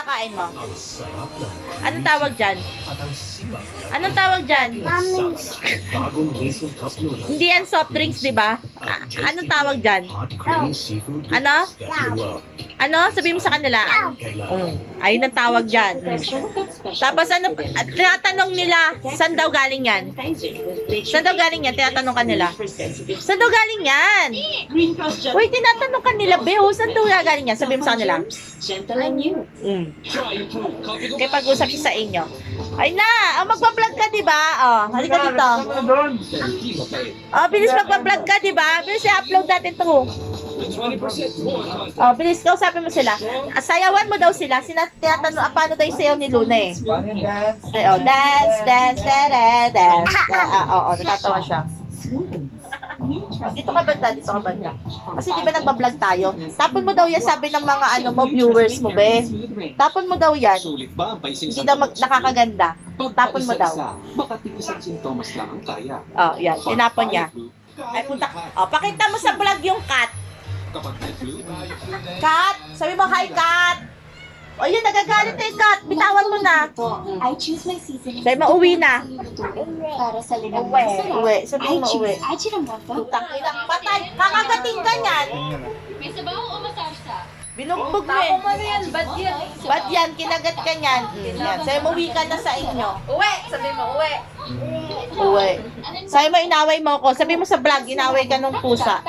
Kain mo? Anong tawag dyan? Anong tawag dyan? Hindi yan soft drinks, di ba? Anong tawag dyan? Ano? Ano? Sabihin mo sa kanila. Ayun ang tawag dyan. Tapos ano, tinatanong nila, saan daw galing yan? Saan daw galing yan? Tinatanong kanila. Saan daw galing yan? Uy, tinatanong kanila, Beo, saan daw galing yan? Sabihin mo sa kanila. Kaya pag-usap siya sa inyo. Ay na, magpa-vlog ka, di ba? Halika dito. Bilis magpa-vlog ka, di ba? Bilis i-upload natin to. Bilis, kausapin mo sila. Sayawan mo daw sila. Tinatanong, paano daw yung sayaw ni Luna eh? Dance, dance, dance, dance. Natatawa siya. Dito ka banda. Kasi di ba nagpa-vlog tayo? Tapon mo daw yan, sabi ng mga viewers mo, be. Tapon mo daw yan. Hindi daw nakakaganda. Tapon mo daw. Yan. Tinapon niya. Ay, punta. Pakita mo sa vlog yung cat. Cat! Sabi mo, hi, cat! Yun, nagagalit na yung cat. Bitawan mo na. I choose my season. Sabi mo, uwi na. Para sa linang Uwi. Sabi mo, uwi. I choose ang bata. Putang ilang patay. Kakagating ka niyan. May sabaw o masarsa? Binugbog mo eh. Ano yan? Bad yan. Ba't yan? Kinagat ka niyan. Yan. Sabi mo, uwi ka na sa inyo. Uwi! Sabi mo, uwi. Uwi. Sabi mo, inaway mo ako. Sabi mo sa vlog, inaway ka ng pusa.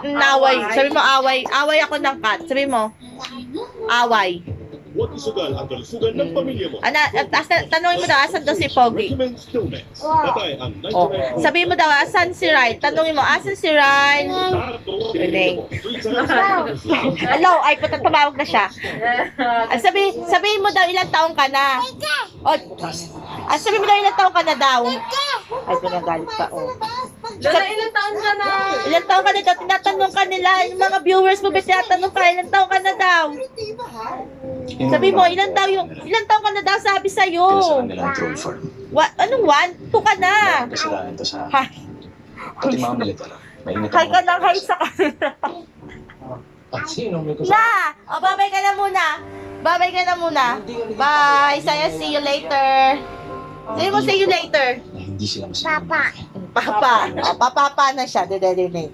Inaway. Sabi mo, away. Away ako ng cat. Sabi mo, away. Huwag isugal ang kalusugan ng pamilya mo. Tanungin mo daw, asan daw si Pogi? Sabihin mo daw, asan si Ryan? Tanungin mo, asan si Ryan? Hello, ay tumawag na siya. Sabihin mo daw, ilang taong ka na? Sabihin mo daw, ilang taong ka na daw? Ay, pinagalit pa, Lola, ilang taon ka na? Ilang taong ka na daw? Tinatanong ka nila, yung mga viewers mo, tinatanong ka, ilang taong ka na daw? Sabi mo, ilang taong ka na daw sabi sa'yo? Anong 1? 2 ka na. Kasalanan to sa Hi. pati mga militar. Mainit Hi ka lang, hi sa kanila. Sino may kasalanan? Na! Babay ka na muna. Babay ka na muna. Bye. Saya, see you later. Sabi mo, see you later. Hindi sila masalanan. Papa. Papapa na siya. Dede.